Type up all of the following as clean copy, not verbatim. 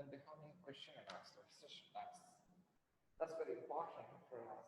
then becoming question and answer session. That's very important for us.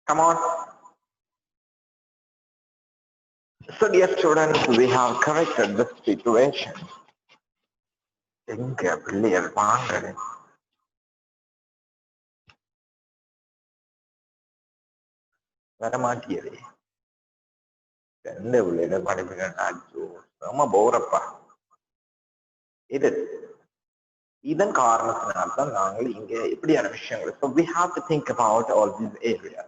Come on. So dear students, we have corrected the situation. வரமாட்டியதே எந்த பிள்ளையில படிப்புக்கு ரொம்ப போறப்பா இது இதன் காரணத்தினால்தான் நாங்கள் இங்க இப்படியான விஷயங்கள். So we have to think about all these areas.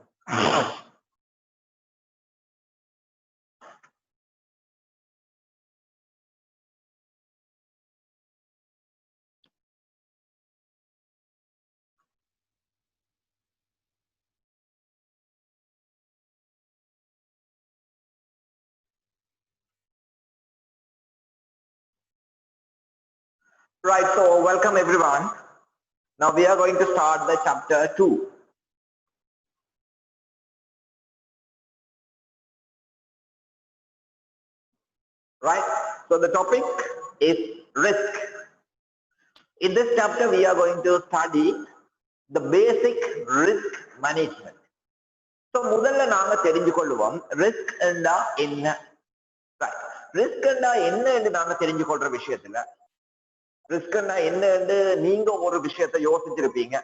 Right, so welcome everyone. Now we are going to start the chapter 2. Right, so the topic is risk. In this chapter we are going to study the basic risk management. So முதல்ல நாங்க தெரிஞ்சு கொள்வோம் risk என்றா என்ன. Right, risk என்றா என்ன என்று நாங்க தெரிஞ்சு கொள்ற விஷயத்துல ரிஸ்க்னா என்னன்னு நீங்க ஒரு விஷயத்தை யோசிச்சிருப்பீங்க.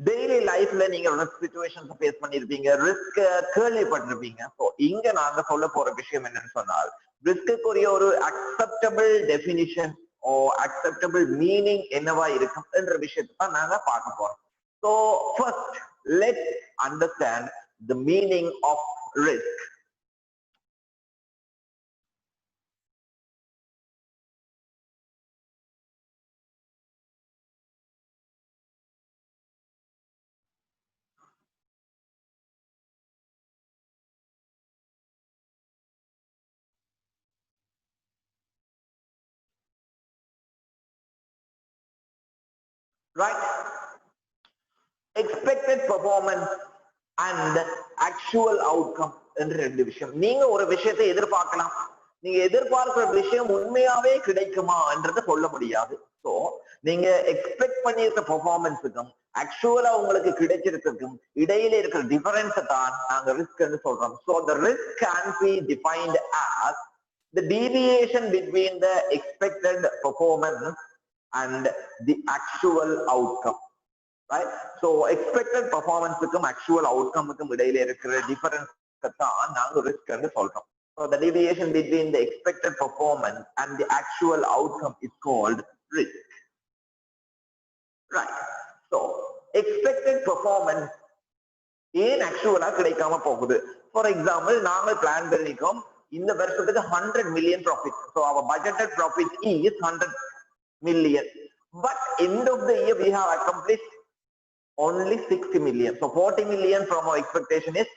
டெய்லி லைஃப்ல நீங்க ரிஸ்க் சிச்சுவேஷன்ஸ் ஃபேஸ் பண்ணிருப்பீங்க, ரிஸ்க் கேள்விப்பட்டிருப்பீங்க. ஸோ இங்க நாங்க சொல்ல போற விஷயம் என்னன்னு சொன்னால் ரிஸ்க்குரிய ஒரு acceptable definition or acceptable meaning என்னவா இருக்கும் என்ற விஷயத்தை தான் நாங்க பார்க்க போறோம். So first let understand the meaning of risk. Right, expected performance and actual outcome என்று ரெண்டு விஷயம். நீங்க ஒரு விஷயத்தை எதிர்பார்க்கலாம், நீங்க எதிர்பார்க்கிற விஷயம் உண்மையாவே கிடைக்குமா என்றதை சொல்ல முடியாது. சோ நீங்க எக்ஸ்பெக்ட் பண்ணியிருக்க பெர்ஃபார்மன்ஸுக்கும் ஆக்சுவலா உங்களுக்கு கிடைச்சிருக்கும் இடையில இருக்கிற டிஃபரன்ஸ் தான் நாங்க ரிஸ்க் என்று சொல்றோம். So the risk can be defined as the deviation between the expected performance and the actual outcome. right? So expected performance க்கும் actual outcome க்கும் இடையில இருக்கிற difference தான் நாங்க risk ன்னு சொல்றோம். So the deviation between the expected performance and the actual outcome is called risk, right? So expected performance ஏன் actually கிடைக்காம போகுது? For example, நாங்க பிளான் பண்ணிக்கோம் இந்த வருஷத்துக்கு 100 million profit. So our budgeted profit is 100 million. But end of the year we have accomplished only 60 million. So 40 million from our expectation is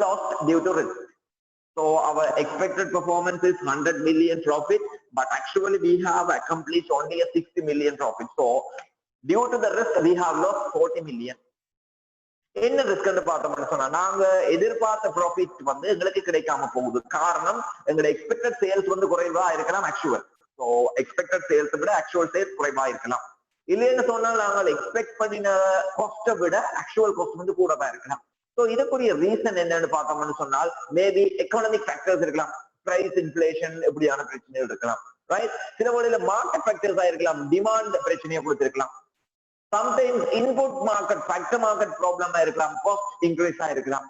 lost due to risk. So our expected performance is 100 million profit, but actually we have accomplished only a 60 million profit. So due to the risk we have lost 40 million. என்ன ரிஸ்க்னு பார்த்தோம்னு சொன்னா நாங்க எதிர்பார்த்த profit வந்து எங்களுக்கு கிடைக்காம போகுது. காரணம் எங்களுடைய எக்ஸ்பெக்டட் சேல்ஸ் வந்து குறைவா இருக்கலாம் ஆக்சுவல். ஸோ எக்ஸ்பெக்டட் சேல்ஸ் விட ஆக்சுவல் சேல்ஸ் குறைவா இருக்கலாம். இல்லைன்னு சொன்னால் நாங்கள் எக்ஸ்பெக்ட் பண்ணின காஸ்ட்டை விட ஆக்சுவல் காஸ்ட் வந்து கூடவா இருக்கலாம். ஸோ இதுக்குரிய ரீசன் என்னன்னு பார்த்தோம்னு சொன்னால் மேபி எக்கனாமிக் ஃபேக்டர்ஸ் இருக்கலாம், பிரைஸ் இன்ஃபிளேஷன் எப்படியான பிரச்சனைகள் இருக்கலாம், ரைட்? சில வழியில மார்க்கெட் ஃபேக்டர்ஸா இருக்கலாம், டிமாண்ட் பிரச்சனையை கொடுத்திருக்கலாம். Sometimes input market, factor market problem இருக்கலாம், cost increase இருக்கலாம்.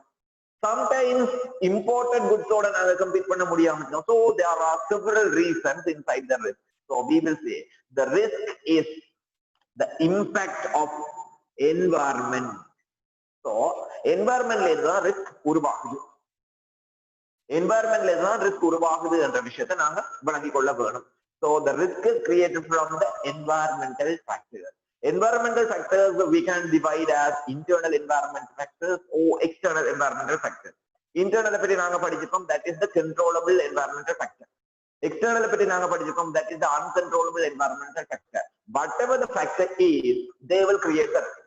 Sometimes imported goods ஓட நாங்க compete பண்ண முடியாம இருக்கும். So there are several reasons inside the risk. So we will say the risk is the impact of environment. So environmentல தான் risk உருவாகுது. environmentல தான் risk உருவாகுது என்ற விஷயத்தை நாங்க விளங்கிக் கொள்ள வேணும். So the risk is created from the environmental factors. Environmental factors we can divide as internal environmental factors or external environmental factors. Internal பத்தி நாங்க படிச்சிருக்கோம், that is the controllable environmental factor. External பத்தி நாங்க படிச்சிருக்கோம், that is the uncontrollable environmental factor. Whatever the factor is, they will create the risk.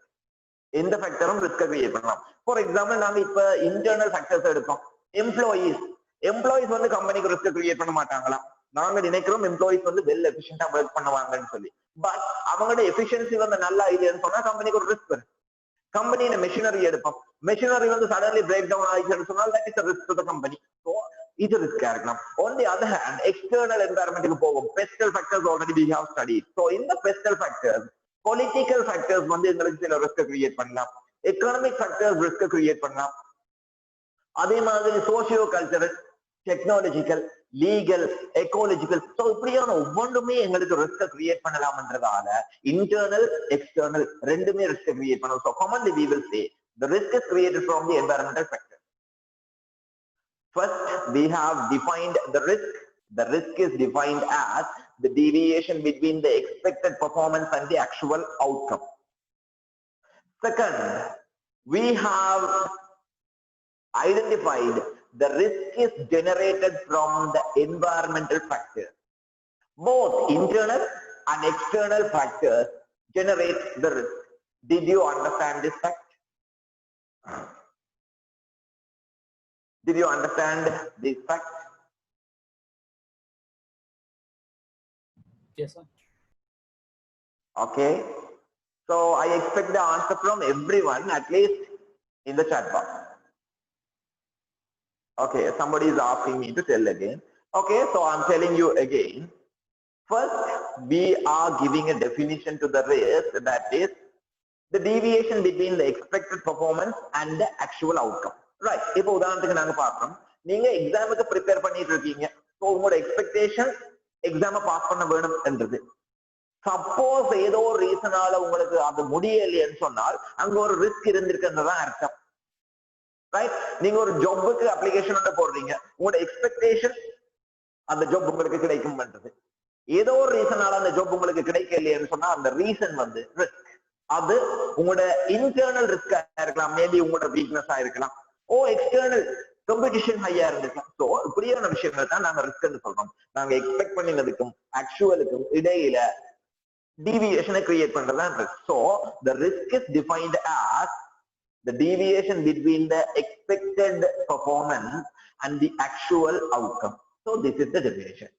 எந்த ஃபேக்டரும் risk create பண்ணலாம். For example நாங்க இப்ப இன்டர்னல் ஃபேக்டர்ஸ் எடுத்தோம். எம்ப்ளாயிஸ் வந்து கம்பெனிக்கு ரிஸ்க் கிரியேட் பண்ண மாட்டாங்களா? நாங்க நினைக்கிறோம் எம்ப்ளாயிஸ் வந்து வெல் எஃபிஷியன்டா ஒர்க் பண்ணுவாங்கன்னு சொல்லி. பட் அவங்களோட எஃபிஷியன்சி வந்து நல்லா இல்லைன்னு சொன்னா கம்பெனிக்கு ஒரு ரிஸ்க் வரும். கம்பெனியில மெஷினரி எடுப்போம், மெஷினரி வந்து சடன்லி பிரேக் டவுன் ஆயிடுச்சுன்னு சொன்னால் that is a risk to the company. So இது ரிஸ்கா இருக்கலாம். On the other hand, external environmentக்கு போகும். Pestal factors already we have studied. So in the pestal factors, political factors வந்து எங்களுக்கு சில ரிஸ்க் கிரியேட் பண்ணலாம், economic factors risk create பண்ணலாம், அதே மாதிரி socio cultural, technological, legal, ecological. So இப்படியான ஒவ்வொன்றுமே எங்களுக்கு ரிஸ்க் கிரியேட் பண்ணலாம்ன்றதால இன்டர்னல் எக்ஸ்டர்னல் ரெண்டுமே ரிஸ்க் கிரியேட் பண்ணும். So commonly we will say the risk is created from the environmental factor. First we have defined the risk. The risk is defined as the deviation between the expected performance and the actual outcome. Second, we have identified the risk is generated from the environmental factors. Both internal and external factors generate the risk. Did you understand this fact? Did you understand this fact? Yes, sir. Okay. So I expect the answer from everyone, at least in the chat box. Okay, somebody is asking me to tell again. Okay, so I'm telling you again. First, we are giving a definition to the risk, that is the deviation between the expected performance and the actual outcome. Right. இப்போ உதாரணத்துக்கு நாங்க பார்க்கிறோம், நீங்க எக்ஸாமுக்கு prepare பண்ணிட்டு இருக்கீங்க. So உங்களோட expectation எக்ஸாமை பாஸ் பண்ண வேணும் என்றது. சப்போஸ் ஏதோ ஒரு ரீசனால உங்களுக்கு அது முடியலைன்னு சொன்னால் அங்க ஒரு ரிஸ்க் இருந்திருக்குன்றதான் அர்த்தம். ரைட்? நீங்க ஒரு ஜாபுக்கு அப்ளிகேஷன் போடுறீங்க, உங்களோட எக்ஸ்பெக்டேஷன் அந்த ஜாப் உங்களுக்கு கிடைக்கும் பண்றது. ஏதோ ஒரு ரீசனால அந்த ஜாப் உங்களுக்கு கிடைக்கலையேன்னு சொன்னா அந்த ரீசன் வந்து ரிஸ்க். அது உங்களோட இன்டர்னல் ரிஸ்கா இருக்கலாம், மேபி உங்களோட வீக்னஸா இருக்கலாம், எக்ஸ்டர்னல் காம்படிஷன் ஹையா இருந்திருக்கலாம். ஸோ இப்படியான விஷயங்கள் தான் நாங்க ரிஸ்க்னு சொல்றோம். நாங்க எக்ஸ்பெக்ட் பண்ணினதுக்கும் ஆக்சுவலுக்கும் இடையில deviation create பண்றதுதான் risk. So the risk is defined as the deviation between the expected performance and the actual outcome. So this is the definition.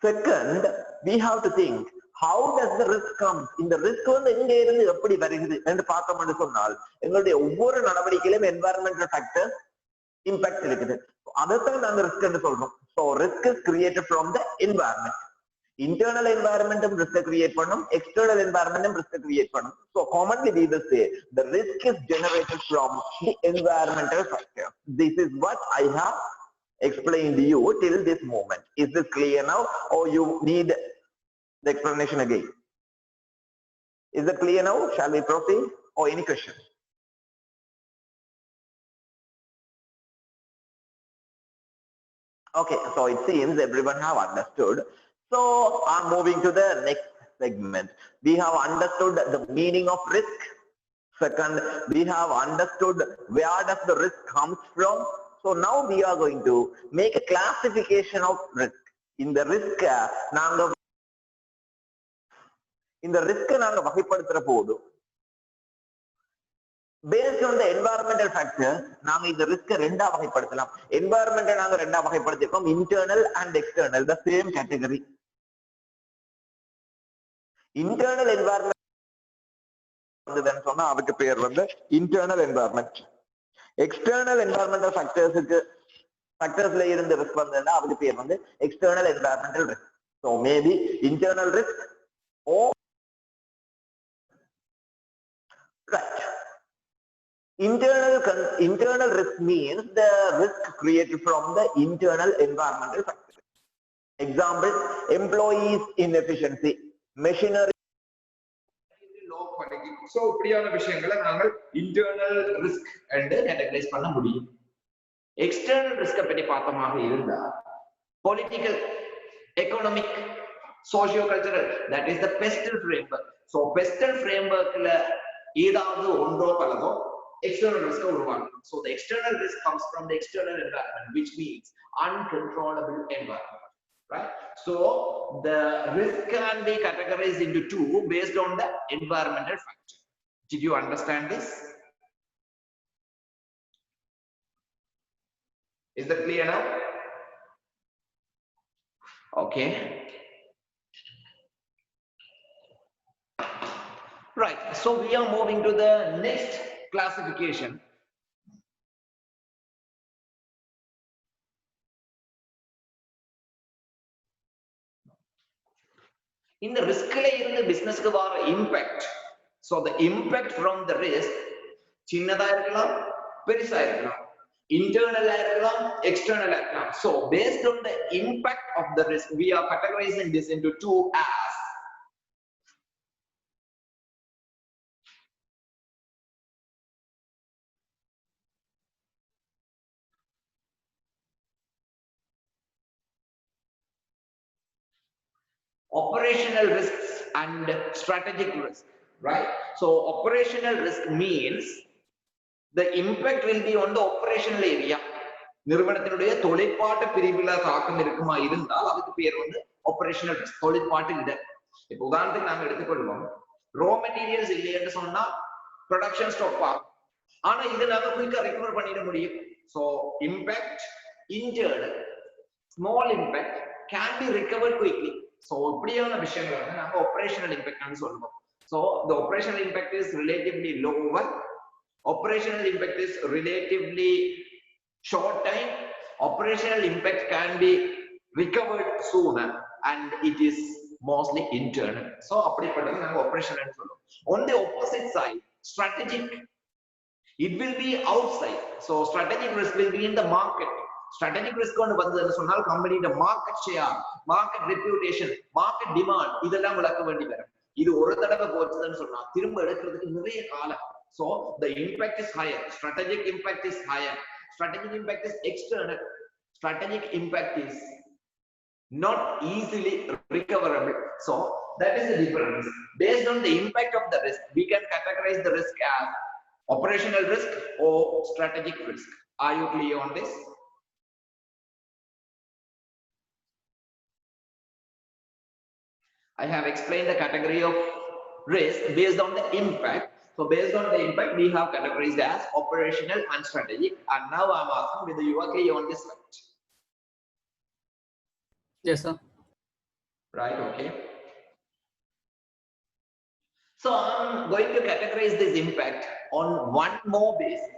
Second, we have to think how does the risk come? இந்த risk வந்து எங்க இருந்து எப்படி வருகிறது என்று பார்த்தோம்னு சொன்னால் எங்களுடைய ஒவ்வொரு நடவடிக்கையிலும் environmental factors impact இருக்குது. அதைத்தான் நாங்க risk என்று சொல்றோம். So risk is created from the environment. internal environment risk create pannum, external environment risk create pannum. So commonly we will say the risk is generated from the environmental factor. This is what I have explained to you till this moment. Is this clear now, or you need the explanation again? Is it clear now? Shall we proceed, or any questions? Okay, so it seems everyone have understood. So I'm moving to the next segment. We have understood the meaning of risk. Second, we have understood where does the risk comes from. So now we are going to make a classification of risk. In the risk, நாங்க வகைப்படுத்துற போது based on the environmental factors, நாங்க இந்த risk ரெண்டா வகைப்படுத்தலாம். Environment நாங்க ரெண்டா வகைப்படுத்திருக்கோம், internal and external, the same category. Internal environment வந்துன்னு சொன்னா அதுக்கு பேர் வந்து internal environment. External environmental factorsல இருந்து risk வந்ததுன்னா அதுக்கு பேர் வந்து external environmental risk. So maybe internal risk or right. Internal risk means the risk created from the internal environmental factors. Example, employees inefficiency, machinery. So இப்படியான விஷயங்களை நாங்கள் internal risk and categorize பண்ண முடியும். External risk பற்றி பார்த்தமாக இருந்தா political, economic, socio-cultural, that is the PESTEL framework. So PESTEL frameworkல ஏதாவது ஒன்றோ பலதோ external risk உருவாக்கும். So the external risk comes from the external environment, which means uncontrollable environment. Right? So the risk can be categorized into two based on the environmental factor. Did you understand this? Is that clear now? Okay. Right. So we are moving to the next classification. In the risk business impact. So the impact from the risk, சின்னதா இருக்கலாம், பெருசா இருக்கலாம், internal இருக்கலாம், external இருக்கலாம். So based on the impact of the risk, we are categorizing this into two as operational risks and strategic risk, right? So operational risk means the impact will be on the operational area. நிறுவனத்தினுடைய தொழிற்பாட்டு பிரிவுல தாக்கம் இருக்குமா இருந்தால் அதுக்கு பேர் வந்து operational risk. தொழிற்பாட்டு இல்ல. இப்போ உதாரணத்துக்கு நாங்க எடுத்துக்கொள்வோம், raw materials இல்லைன்னு சொன்னா production stop ஆகும். ஆனா இது நாங்க குயிக்கா recover பண்ணிட முடியும். So impact internal, small impact can be recovered quickly. So இப்படியான விஷயங்களை வந்து நாங்க operational impact னு சொல்லுவோம். So the operational impact is relatively lower. Operational impact is relatively short time. Operational impact can be recovered sooner and it is mostly internal. So அப்படிப்பட்டது நாங்க operational னு சொல்லுவோம். On the opposite side, strategic, it will be outside. So strategic risk will be in the market. Strategic risk ஒன்று வந்ததுன்னு சொன்னால் கம்பெனியோட market share, market reputation, market demand இதெல்லாம் விளக்க வேண்டி வரும். இது ஒரு தடவை போச்சுன்னு சொன்னா திரும்ப எடுக்கிறதுக்கு நிறைய காலம். So the impact is higher. Strategic impact is higher. Strategic impact is external. Strategic impact is not easily recoverable. So that is the difference. Based on the impact of the risk, we can categorize the risk as operational risk or strategic risk. Are you clear on this? I have explained the category of risk based on the impact. So based on the impact, we have categorized as operational and strategic. And now I'm asking whether you are clear on this fact. Yes, sir. Right, okay. So I'm going to categorize this impact on one more basis.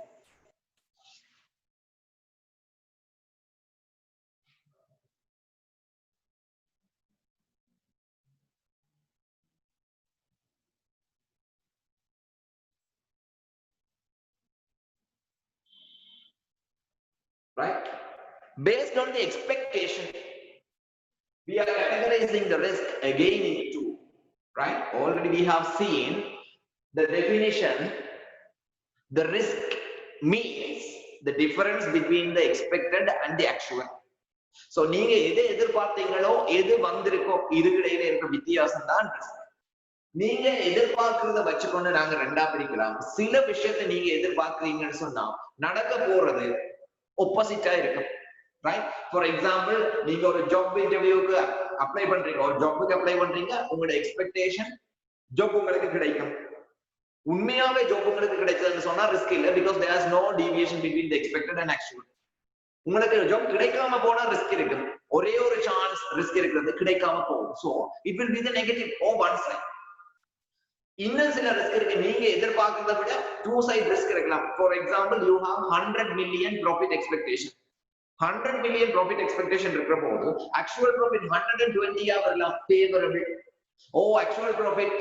Based on the expectation, we are categorizing the risk again into two, right? Already we have seen the definition. The risk means the difference between the expected and the actual. So நீங்க எது எதிர்பார்த்தீங்களோ எது வந்திருக்கோ இதுக்கிடையில இருக்க வித்தியாசம் தான் risk. நீங்க எதிர்பார்க்கிறத வச்சுக்கொண்டு நாங்க ரெண்டா பிரிக்கலாம். சில விஷயத்தை நீங்க எதிர்பார்க்கிறீங்கன்னு சொன்னா நடக்க போறது ஒப்போசிட்டா இருக்கும், ரைட்? ஃபார் எக்ஸாம்பிள், நீங்க ஒரு ஜாப் இன்டர்வியூக்கு அப்ளை பண்றீங்க, ஒரு ஜாப்புக்கு அப்ளை பண்றீங்க, உங்களோட எக்ஸ்பெக்டேஷன் ஜாப் உங்களுக்கு கிடைக்கும். உண்மையாவே ஜாப் உங்களுக்கு கிடைச்சதுன்னு சொன்னா ரிஸ்க் இல்ல, because there is no deviation between the expected and actual. உங்களுக்கு ஜாப் கிடைக்காம போனா ரிஸ்க் இருக்கு, ஒரே ஒரு சான்ஸ் ரிஸ்க் இருக்கிறது கிடைக்காம போகும். So it will be the negative on one side. இன்னும் சில ரிஸ்க் இருக்கு, நீங்க எதிர்பார்க்கிறத விட டூ சைட் ரிஸ்க் இருக்கலாம். For example, you have 100 million profit expectation. 100 million profit expectation இருக்கிற போது ஆக்சுவல் ப்ராஃபிட் 120 வரலாம், ஃபேவரபிள். ஆக்சுவல் ப்ராஃபிட்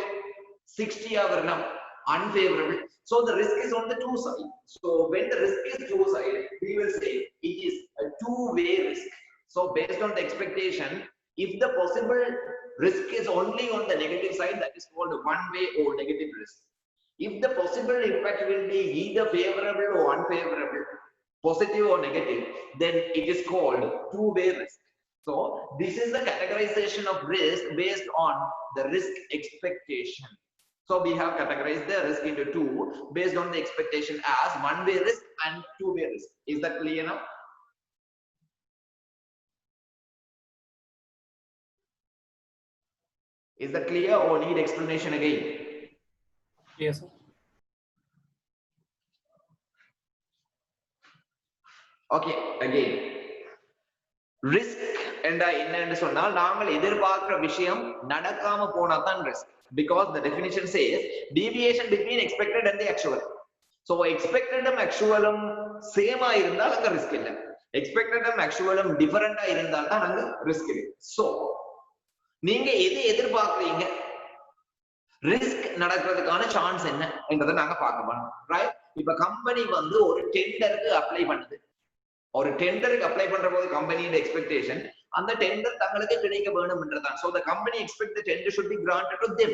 60 வரலாம், unfavorable. So the risk is on the two side. So when the risk is two side, we will say it is a two-way risk. So based on the expectation, if the possible risk is only on the negative side, that is called one-way or negative risk. If the possible impact will be either favorable or unfavorable, positive or negative, then it is called two-way risk. So this is the categorization of risk based on the risk expectation. So we have categorized the risk into two based on the expectation as one-way risk and two-way risk. Is that clear now? Is that clear or need explanation again? Yes, sir. Okay, again. Risk என்னன்னு சொன்னால் நாங்கள் எதிர்பார்க்கிற விஷயம் நடக்காம போனா தான் risk, because the definition says deviation between expected and the actual. So expected and actual same ஆ இருந்தால் அங்க risk இல்ல, expected and actual different ஆ இருந்தால் தான் அங்க risk இருக்கு. So நீங்க எது எதிர்பார்க்கறீங்க, ரிஸ்க் நடக்கிறதுக்கான சான்ஸ் என்ன என்றதை நாங்க பார்க்க போறோம், ரைட்? இப்ப கம்பெனி வந்து ஒரு டெண்டருக்கு அப்ளை பண்ணுது. ஒரு டெண்டருக்கு அப்ளை பண்ற போது கம்பெனியோட எக்ஸ்பெக்டேஷன் அந்த டெண்டர் தங்களுக்கு கிடைக்க வேணும்ன்றதான். So the company expect the tender should be granted to them.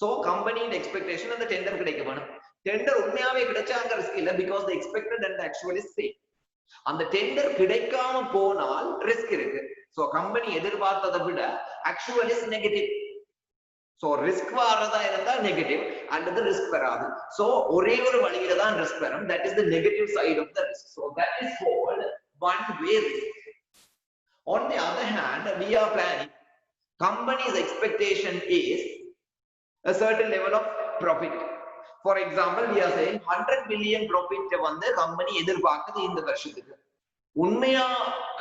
So கம்பெனியோட எக்ஸ்பெக்டேஷன் அந்த டெண்டர் கிடைக்க வேணும். டெண்டர் உண்மையாவே கிடைச்சா அங்க ரிஸ்க் இல்ல, because the expected and the actual is same. அந்த டெண்டர் கிடைக்காம போனால் ரிஸ்க் இருக்கு. சோ கம்பெனி எதிர்பார்த்ததை விட actual is negative. So risk வரதா இருந்தா நெகட்டிவ் and the risk வராது. சோ ஒரே ஒரு வழியில தான் ரிஸ்க் வரும், that is the negative side of the risk. So that is called one way risk. On the other hand, we are planning, company's expectation is a certain level of profit. For example, we are saying 100 million profit வந்து company எதிர்பார்க்குது இந்த வருஷத்துக்கு. உண்மையா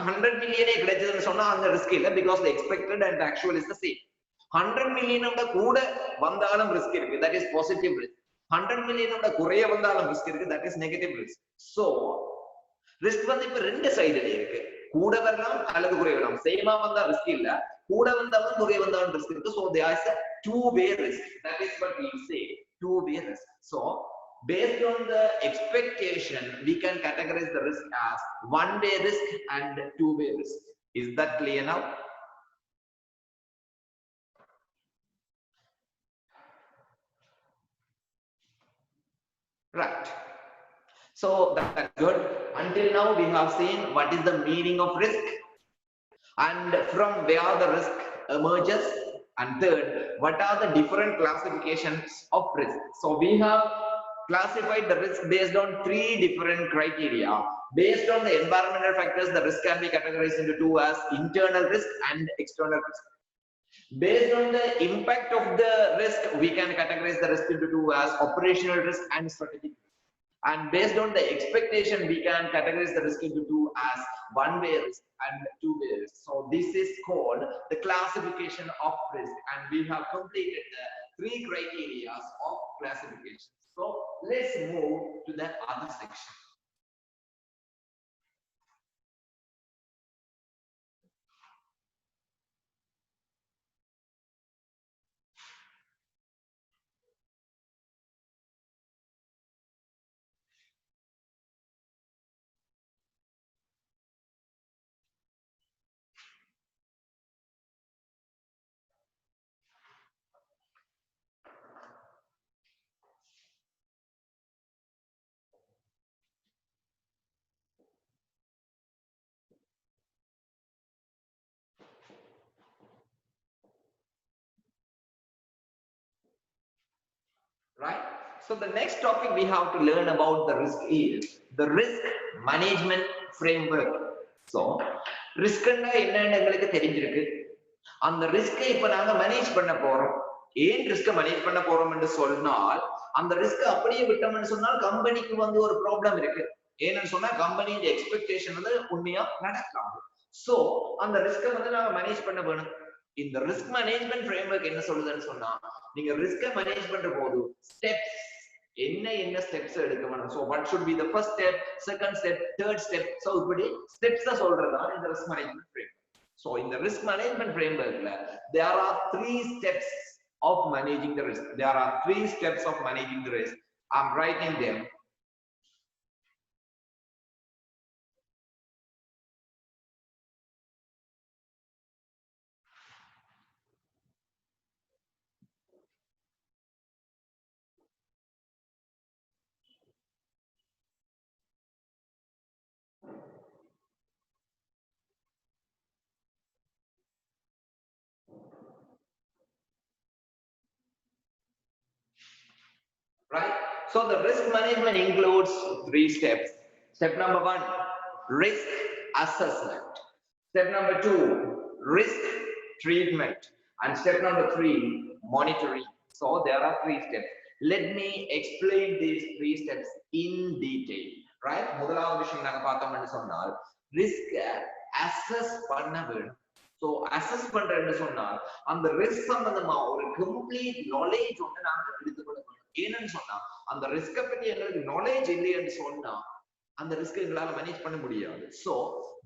100 million கிடைச்சதுன்னு சொன்னா அந்த risk இல்ல, because the expected and the actual is the same. 100 million கூட வந்தாலும் ரிஸ்க் இருக்கு, that is positive risk. 100 million குறைய வந்தாலும் ரிஸ்க் இருக்கு, that is negative risk. So risk வந்து இப்ப ரெண்டு சைடுல இருக்கு, கூட வரலாம் அல்லது குறைய வரலாம். சேமா வந்தா ரிஸ்க் இல்ல, கூட வந்தாலும் குறைய வந்தாலும் ரிஸ்க் இருக்கு. So there is a two-way risk. That is what we say, two-way risk. So based on the expectation, we can categorize the risk as one-way risk and two-way risk. Is that clear now? Right. So that's good. Until now we have seen what is the meaning of risk and from where the risk emerges, and third, what are the different classifications of risk. So we have classified the risk based on three different criteria. Based on the environmental factors, the risk can be categorized into two as internal risk and external risk. Based on the impact of the risk, we can categorize the risk into two as operational risk and strategic risk. And based on the expectation, we can categorize the risk into two as one-way risk and two-way risk. So this is called the classification of risk, and we have completed the three criteria of classification. So let's move to the other section. So the next topic we have to learn about the risk is the risk management framework. So risk என்னன்னு எங்களுக்கு தெரிஞ்சிருக்கு. அந்த ரிஸ்கை இப்ப நாங்க manage பண்ண போறோம். ஏன் ரிஸ்க மேனேஜ் பண்ண போறோம் என்று சொன்னால் அந்த ரிஸ்க் அப்படியே விட்டோம்னு சொன்னால் கம்பெனிக்கு வந்து ஒரு ப்ராப்ளம் இருக்கு. ஏன்னு சொன்னா கம்பெனியோட எக்ஸ்பெக்டேஷன் வந்து உண்மையா நடக்கலாம். சோ அந்த ரிஸ்கை வந்து நாங்க மேனேஜ் பண்ண வேணும். இந்த ரிஸ்க் மேனேஜ்மெண்ட் ஃப்ரேம்வொர்க் என்ன சொல்லுதுன்னு சொன்னா நீங்க ரிஸ்கை மேனேஜ் பண்ற போது ஸ்டெப்ஸ் என்ன ஸ்டெப்ஸ் எடுக்க வேணும். So what should be the first step, second step, third step. So இப்படி ஸ்டெப்ஸ் சொல்றதா இந்த risk management framework. So in the risk management framework, there are 3 steps of managing the risk. There are 3 steps of managing the risk. I'm writing them. Right? So the risk management includes 3 steps. Step number 1, risk assessment. Step number 2, risk treatment. And step number 3, monitoring. So there are 3 steps. Let me explain these 3 steps in detail. Right? முதலாவது விஷயம் நாங்க பார்த்தோம்னு சொன்னால் risk assess பண்ண வேணும். So assess பண்றேன்னு சொன்னால் அந்த ரிஸ்க் சம்பந்தமா ஒரு கம்ப்ளீட் நாலேஜ் வந்து நாங்க எடுத்துக்கொள்ள வேணும். ஏன்னு சொன்னா அந்த ரிஸ்க பத்தி எங்களுக்கு நாலேஜ் இல்லைன்னு சொன்னா அந்த ரிஸ்க் எங்களால மேனேஜ் பண்ண முடியாது. So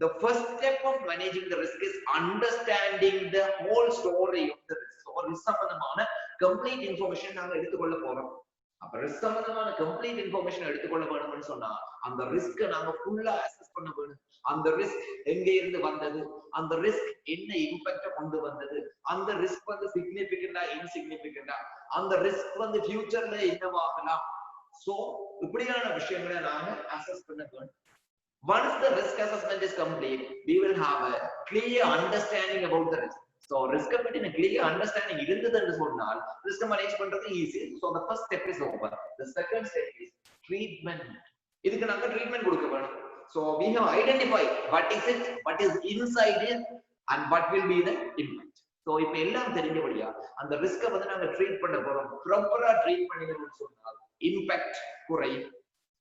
the first step of managing the risk is understanding the whole story of the risk. So risk சம்பந்தமான கம்ப்ளீட் இன்ஃபர்மேஷன் நாங்க எடுத்துக்கொள்ள போறோம். அப்ப ரிஸ்க் சம்பந்தமான கம்ப்ளீட் இன்ஃபர்மேஷன் எடுத்துக்கொள்ள வேணும்னு சொன்னா அந்த ரிஸ்க் நாங்க ஃபுல்லா அசஸ் பண்ண வேணும். அந்த ரிஸ்க் எங்க இருந்து வந்தது, அந்த ரிஸ்க் என்ன இம்பாக்ட் கொண்டு வந்தது, அந்த ரிஸ்க் வந்து சிக்னிபிகண்டா இன்சிக்னிபிகண்டா, அந்த ரிஸ்க் வந்து ஃபியூச்சர்ல என்னவாகலாம். சோ இப்படியான விஷயங்களை நாங்க அசஸ் பண்ண வேணும். Once the risk assessment is complete, we will have a clear understanding about the risk. So risk பத்தி a clear understanding இருந்ததுன்னு சொன்னால் risk manage பண்றது easy. So the first step is over. The second step is treatment. இதுக்கு நாங்க treatment கொடுக்க வேணும். So we have identified what is it, what is inside it, and what will be the impact. So இப்ப எல்லாம் தெரிஞ்சபடியா அந்த ரிஸ்க வந்து நாங்க treat பண்ண போறோம். ப்ராப்பரா ட்ரீட் பண்ணினோம்னு சொன்னால் இம்பாக்ட் குறையும்.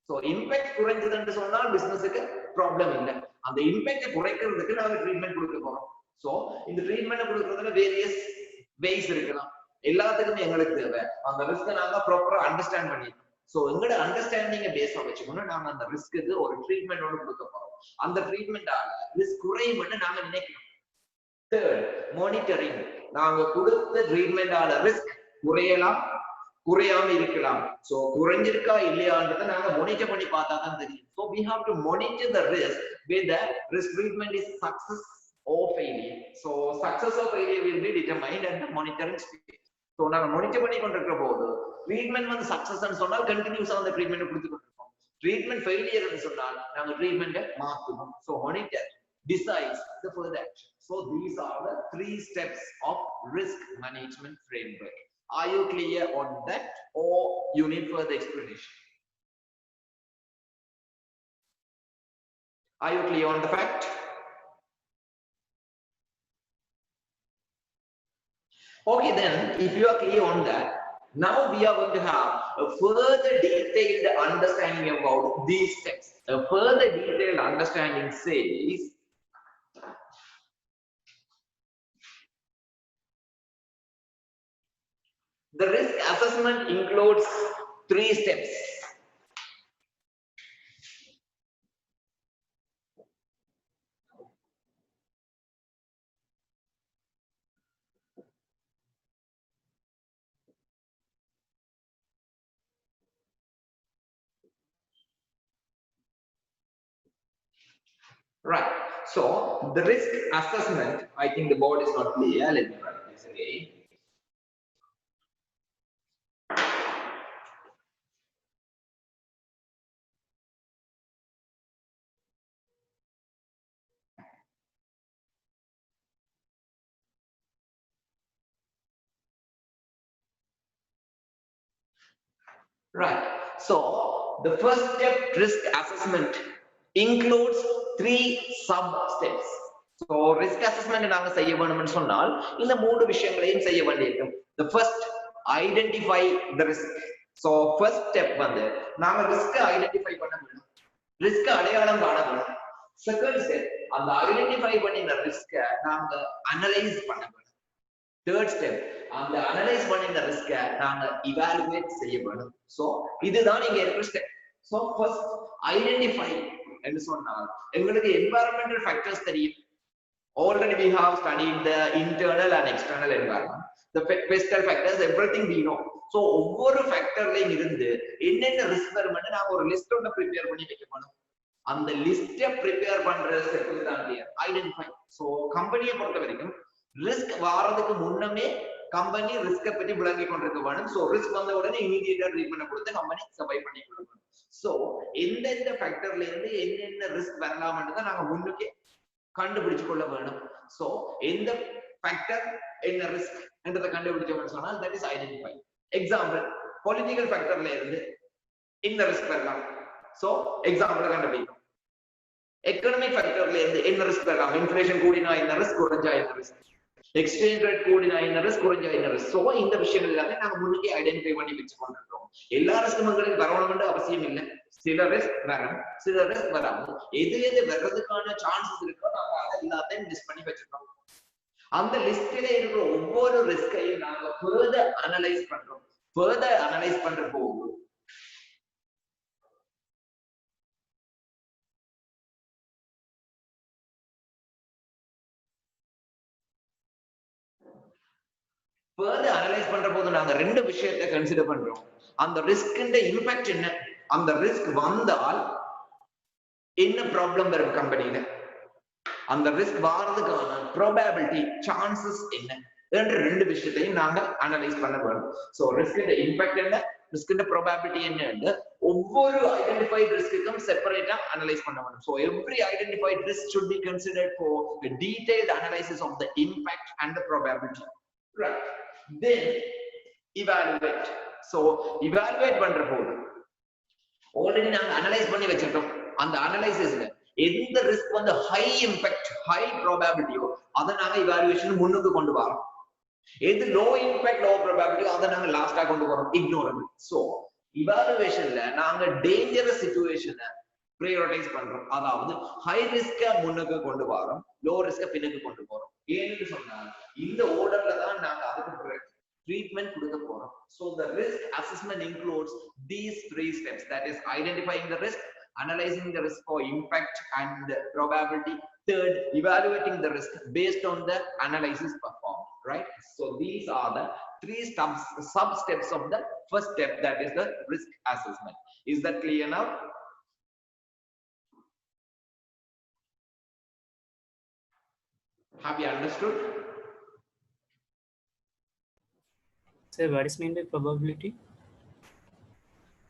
சோ இம்பாக்ட் குறைஞ்சதுன்னு சொன்னால் பிசினஸுக்கு ப்ராப்ளம் இல்லை. அந்த இம்பாக்ட் குறைக்கிறதுக்கு நாங்க ட்ரீட்மெண்ட் கொடுக்க போறோம். சோ இந்த ட்ரீட்மெண்ட் கொடுக்கறதுல வேரியஸ் வேஸ் இருக்கலாம். எல்லாத்துக்குமே எங்களுக்கு தேவை அந்த ரிஸ்க நாங்க ப்ராப்பரா அண்டர்ஸ்டாண்ட் பண்ணிக்கணும். சோ எங்களோட அண்டர்ஸ்டாண்டிங்க பேஸா வச்சுக்கணும் நாங்க அந்த ரிஸ்க்கு ஒரு ட்ரீட்மெண்ட் ஒன்று கொடுக்க போறோம். அந்த ட்ரீட்மெண்டால ரிஸ்க் குறையும்னு நாங்க நினைக்கணும். Third, monitoring. நாங்க கொடுத்த ட்ரீட்மெண்டால ரிஸ்க் குறையலாம், குறையாம இருக்கலாம். சோ குறைஞ்சிருக்கா இல்லையான்றதை நாங்க மானிட்டர் பண்ணி பார்த்தா தான் தெரியும். So we have to monitor the risk whether risk treatment is success or failure. So success or failure will be determined at the monitoring stage. So நாங்க மானிட்டர் பண்ணி கொண்டிருக்கிற போது ட்ரீட்மெண்ட் வந்து சக்சஸ் சொன்னால் கண்டினியூஸா அந்த ட்ரீட்மெண்ட் கொடுத்துட்டு இருக்கோம். ட்ரீட்மெண்ட் ஃபெயிலியர் சொன்னால் நாங்க ட்ரீட்மெண்ட்டை மாத்துவோம். So monitor decides the further action. So these are the 3 steps of risk management framework. Are you clear on that or you need further explanation? Are you clear on the fact? Okay, then if you are clear on that, now we are going to have a further detailed understanding about these steps. A further detailed understanding says the risk assessment includes 3 steps. Right. So the risk assessment, I think the board is not clear. Let me write this again. Right. So the first step risk assessment includes 3 sub steps. So risk assessment நாங்க செய்ய வேணும்னு சொன்னால் இந்த மூணு விஷயங்களையும் செய்ய வேண்டியிருக்கும். The first, identify the risk. So first step வந்து நாங்க risk identify பண்ண வேணும். risk அடையாளம் காண வேணும். Second step, அந்த identify பண்ணின risk நாங்க analyze பண்ண வேணும். Third step, அந்த அனலைஸ் பண்ணின ரிஸ்க நாங்க இவாலுவேட் செய்ய வேணும். சோ இதுதான் இங்க இருக்கிற ஸ்டெப். சோ ஃபர்ஸ்ட் ஐடென்டிஃபை என்று சொன்னால் எங்களுக்கு environmental factors தெரியும். Already we have studied the internal and external environment, the physical factors, everything we know. So ஒவ்வொரு ஃபேக்டர்லயும் இருந்து என்னென்ன ரிஸ்க் வரும்னு நாங்க ஒரு லிஸ்ட் ஒன்று ப்ரிப்பேர் பண்ணி வைக்க வேணும். அந்த லிஸ்ட்டை ப்ரிப்பேர் பண்ற ஸ்டெப் தான் ஐடென்டிஃபை. சோ கம்பெனியை பொறுத்த வரைக்கும் ரிஸ்க் வாரதுக்கு முன்னமே கம்பெனி ரிஸ்கை பற்றி விளங்கி கொண்டிருக்க வேணும். சோ ரிஸ்க் வந்த உடனே இமீடியட்டா ட்ரீட்மெண்ட் கொடுத்து கம்பெனி சர்வை பண்ணி கொடுக்கணும். சோ எந்தெந்த ஃபேக்டர்ல இருந்து என்னென்ன ரிஸ்க் வரலாம்ன்றதை நாங்க முன்னுக்கே கண்டுபிடிச்சு கொள்ள வேணும். சோ எந்த ஃபேக்டர் என்ன ரிஸ்க் என்றதை கண்டுபிடிச்சோம்னு சொன்னால் that is identify. Example, political ஃபேக்டர்ல இருந்து என்ன ரிஸ்க் வரலாம். சோ எக்ஸாம்பிள் கண்டுபிடிக்கும். எக்கனாமிக் ஃபேக்டர்ல இருந்து என்ன ரிஸ்க் வரலாம். இன்ஃப்ளேஷன் கூடினா என்ன ரிஸ்க், குறைஞ்சா என்ன ரிஸ்க், எக்ஸ்சேஞ்ச் ரேட் கூடினா என்ன ரிஸ்க், குறைஞ்சா என்ன ரிஸ்க். சோ இந்த விஷயங்கள் எல்லாமே நாங்க முன்னுக்கே ஐடென்டிஃபை பண்ணி வச்சு கொண்டிருக்கோம். எல்லா ரிஸ்க்கும் எங்களுக்கு வரணும்னு அவசியம் இல்லை. சில ரிஸ்க் வரும், சில ரிஸ்க் வராது. எது எது வர்றதுக்கான சான்சஸ் இருக்கோ நாங்க அதை எல்லாத்தையும் லிஸ்ட் பண்ணி வச்சிருக்கோம். அந்த லிஸ்ட்ல இருக்கிற ஒவ்வொரு ரிஸ்கையும் நாங்க ஃபர்தர் அனலைஸ் பண்றோம். ஃபர்தர் அனலைஸ் பண்ற போது further அனலைஸ் பண்ற போது நாங்க ரெண்டு விஷயத்தை கன்சிடர் பண்றோம். அந்த ரிஸ்கிന്റെ இம்பாக்ட் என்ன, அந்த ரிஸ்க் வந்தால் என்ன ப்ராப்ளம் வரும் கம்பெனில, அந்த ரிஸ்க் வாரதுக்கான ப்ராபபிலிட்டி சான்சஸ் என்ன என்ற ரெண்டு விஷயத்தையும் நாங்க அனலைஸ் பண்ண வேணும். சோ ரிஸ்கிന്റെ இம்பாக்ட் என்ன, ரிஸ்கிന്റെ ப்ராபபிலிட்டி என்ன, ஒவ்வொரு ஐடென்டிஃபைட் ரிஸ்க்குக்கும் செப்பரேட்டா அனலைஸ் பண்ண வேணும். So every identified risk should be considered for a detailed analysis of the impact and the probability. Right. Then evaluate. So evaluate பண்ற போது ஆல்ரெடி நாங்க அனலைஸ் பண்ணி வச்சிருக்கோம். அந்த அனலைசிஸ்ல எந்த ரிஸ்க் வந்து ஹை இம்பாக்ட் ஹை ப்ராபபிலிட்டியோ அதை நாங்க இவாலுவேஷன் முன்னுக்கு கொண்டு வரோம். எது லோ இம்பாக்ட் லோ ப்ராபபிலிட்டியோ அதை நாங்க லாஸ்டா கொண்டு வரோம், இக்னோரபிள். சோ இவாலுவேஷன்ல நாங்க டேஞ்சரஸ் சிச்சுவேஷனை ப்ரையாரிட்டைஸ் பண்றோம். அதாவது ஹை ரிஸ்க முன்னுக்கு கொண்டு வரோம், லோ ரிஸ்க பின்னுக்கு கொண்டு போறோம். ஏன்னு சொன்னா இந்த ஆர்டர்ல தான் நாங்க அதுக்கு ட்ரீட்மெண்ட் கொடுக்க போறோம். So the risk assessment includes these 3 steps, that is identifying the risk, analyzing the risk for impact and probability, third evaluating the risk based on the analysis performed, right? So these are the 3 sub steps of the first step, that is the risk assessment. Is that clear now? Have you understood? Sir, what is meant by probability?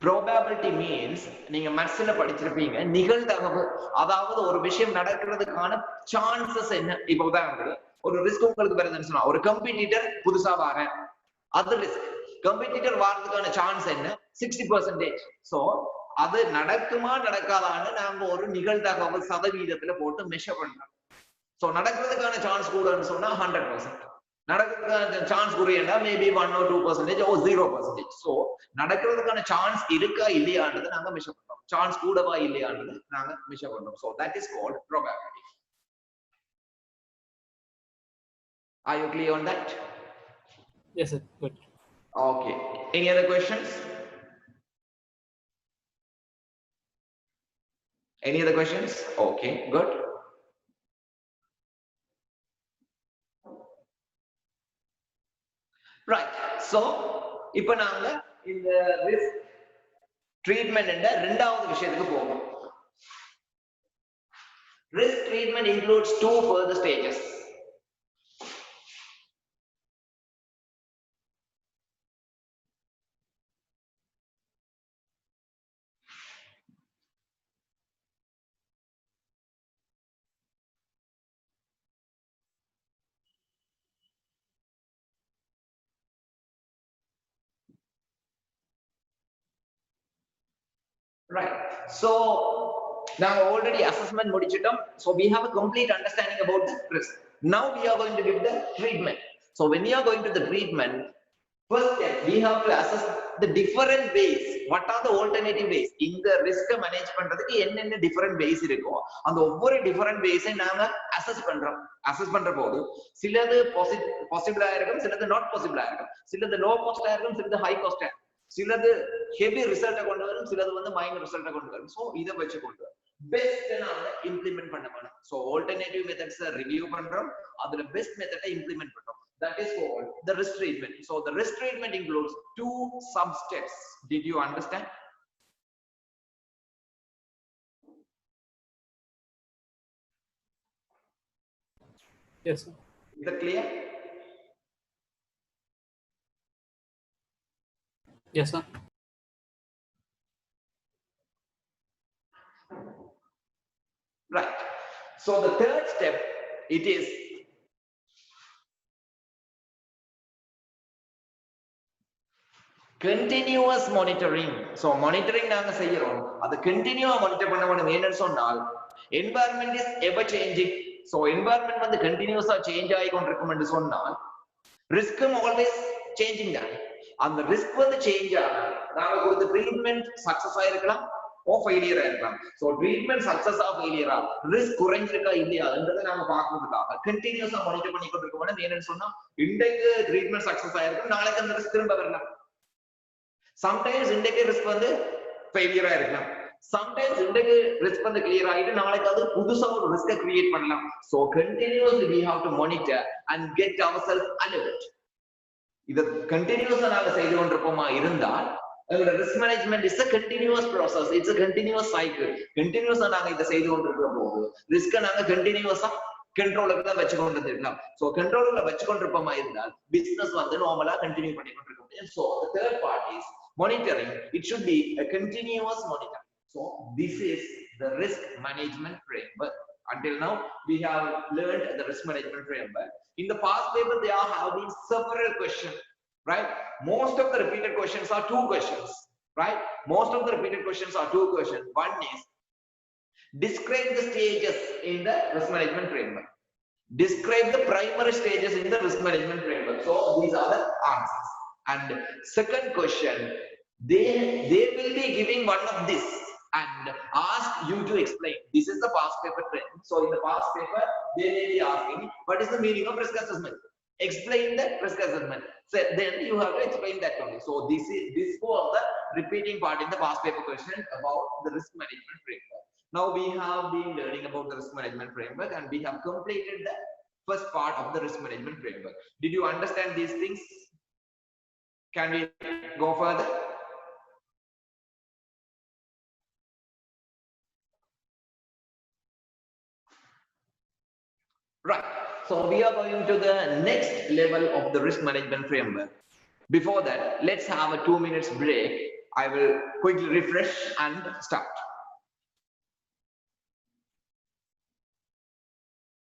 Probability means நீங்க மேத்ஸ்ல படிச்சிருப்பீங்க நிகழ்தகவு. அதாவது ஒரு விஷயம் நடக்கிறதுக்கான chances என்ன. இப்ப உதாரணத்துக்கு ஒரு ரிஸ்க் உங்களுக்கு வருதுன்னு சொன்னா, ஒரு கம்பெடிட்டர் புதுசா வரேன், அது ரிஸ்க். கம்பெடிட்டர் வாரதுக்கான சான்ஸ் என்ன, 60%. சோ அது நடக்குமா நடக்காதான்னு நாங்க ஒரு நிகழ்தகவு சதவீதத்துல போட்டு மெஷர் பண்றோம். சோ நடக்கிறதுக்கான சான்ஸ் கூடன்னு சொன்னா 100%, நடக்கிறதுக்கான சான்ஸ் குறையண்டா மேபி 1 or 2% or 0%. சோ நடக்கிறதுக்கான சான்ஸ் இருக்கா இல்லையான்றதை நாங்க மெஷர் பண்றோம். சான்ஸ் கூடவா இல்லையான்றது நாங்க மெஷர் பண்றோம். So that is called probability. Are you clear on that? Yes, sir. Good. Okay. Any other questions? Any other questions? Okay, good. Right. So இப்ப நாங்க இந்த risk treatment என்ற இரண்டாவது விஷயத்துக்கு போவோம். Risk treatment includes 2 further stages. Right. So now already assessment முடிச்சிட்டோம். So we have a complete understanding about the risk. Now we are going to give the treatment. So when we are going to the treatment, first step we have to assess the different ways. What are the alternative ways? இந்த risk manage பண்றதுக்கு என்னென்ன different ways இருக்கோ அந்த ஒவ்வொரு different ways நாம assess பண்றோம். assess பண்ற போது சிலது possible ஆ இருக்கும், சிலது not possible ஆ இருக்கும், சிலது low cost ஆ இருக்கும், சிலது high cost ஆ இருக்கும், சிலது heavy result கொண்டு வரும், சிலது வந்து minor result கொண்டு வரும். So இத வச்சு கொண்டு வரும் பெஸ்ட் நாம இம்ப்ளிமெண்ட் பண்ண போறோம். So alternative methods ரிவ்யூ பண்றோம், அதுல பெஸ்ட் மெத்தடை இம்ப்ளிமெண்ட் பண்றோம். That is called the risk treatment. So the risk treatment includes 2 sub steps. Did you understand? Yes, sir. Is that clear? Yes, sir. Right. So the third step, it is continuous monitoring. So monitoring நாங்க செய்யறோம், அது கண்டினியூவா monitor பண்ண வேணும். என்னன்னு சொன்னால் environment is ever changing. So environment வந்து கண்டினியூஸா சேஞ்ச் ஆகி கொண்டிருக்கும் என்று சொன்னால் ரிஸ்க்கும் ஆல்வேஸ் சேஞ்சிங் தான். அந்த ரிஸ்க் வந்து சேஞ்ச் ஆகும். நாங்க கொடுத்த ட்ரீட்மெண்ட் சக்சஸ் ஆயிருக்கலாம் ஓ ஃபெயிலியர் ஆயிருக்கலாம். சோ ட்ரீட்மெண்ட் சக்சஸா ஃபெயிலியரா ரிஸ்க் குறைஞ்சிருக்கா இல்லையான்றதை நாம பார்க்கிறதுக்காக கண்டினியூஸா மானிட்டர் பண்ணி கொண்டிருக்க வேணும். என்னன்னு சொன்னா இன்றைக்கு ட்ரீட்மெண்ட் சக்சஸ் ஆயிருக்கும், நாளைக்கு அந்த ரிஸ்க் திரும்ப வரலாம். சம்டைம்ஸ் இன்றைக்கு ரிஸ்க் வந்து ஃபெயிலியரா இருக்கலாம், சம்டைம்ஸ் இன்றைக்கு ரிஸ்க் வந்து கிளியர் ஆகிட்டு நாளைக்கு அது புதுசா ஒரு ரிஸ்கை கிரியேட் பண்ணலாம். So continuously we have to monitor and get ourselves alert. இத கண்டினியூஸா நாங்க செய்து கொண்டிருப்போமா இருந்தால் எங்களோட risk management is a continuous process, it's a continuous cycle. கண்டினியூஸா நாங்க இத செய்து கொண்டிருக்கிற போது ரிஸ்க நாங்க கண்டினியூஸா கண்ட்ரோலுக்கு தான் வச்சு கொண்டு இருக்கலாம். சோ கண்ட்ரோலுக்குள்ள வச்சு கொண்டிருப்போமா இருந்தால் பிசினஸ் வந்து நார்மலா கண்டினியூ பண்ணி கொண்டிருக்க முடியும். So the third part is monitoring. It should be a continuous monitoring. So this is the risk management framework. Until now we have learned the risk management framework. In the past paper there have been several questions, right? Most of the repeated questions are 2 questions, right? Most of the repeated questions are 2 questions. One is describe the stages in the risk management framework. Describe the primary stages in the risk management framework. So these are the answers. And second question, they will be giving one of this and ask you to explain. This is the past paper trend. So in the past paper they may be asking what is the meaning of risk assessment, explain the risk assessment. So then you have to explain that only. So this was the repeating part in the past paper question about the risk management framework. Now we have been learning about the risk management framework and we have completed the first part of the risk management framework. Did you understand these things? Can we go further? Right. So we are going to the next level of the risk management framework. Before that, let's have a 2 minutes break. I will quickly refresh and start.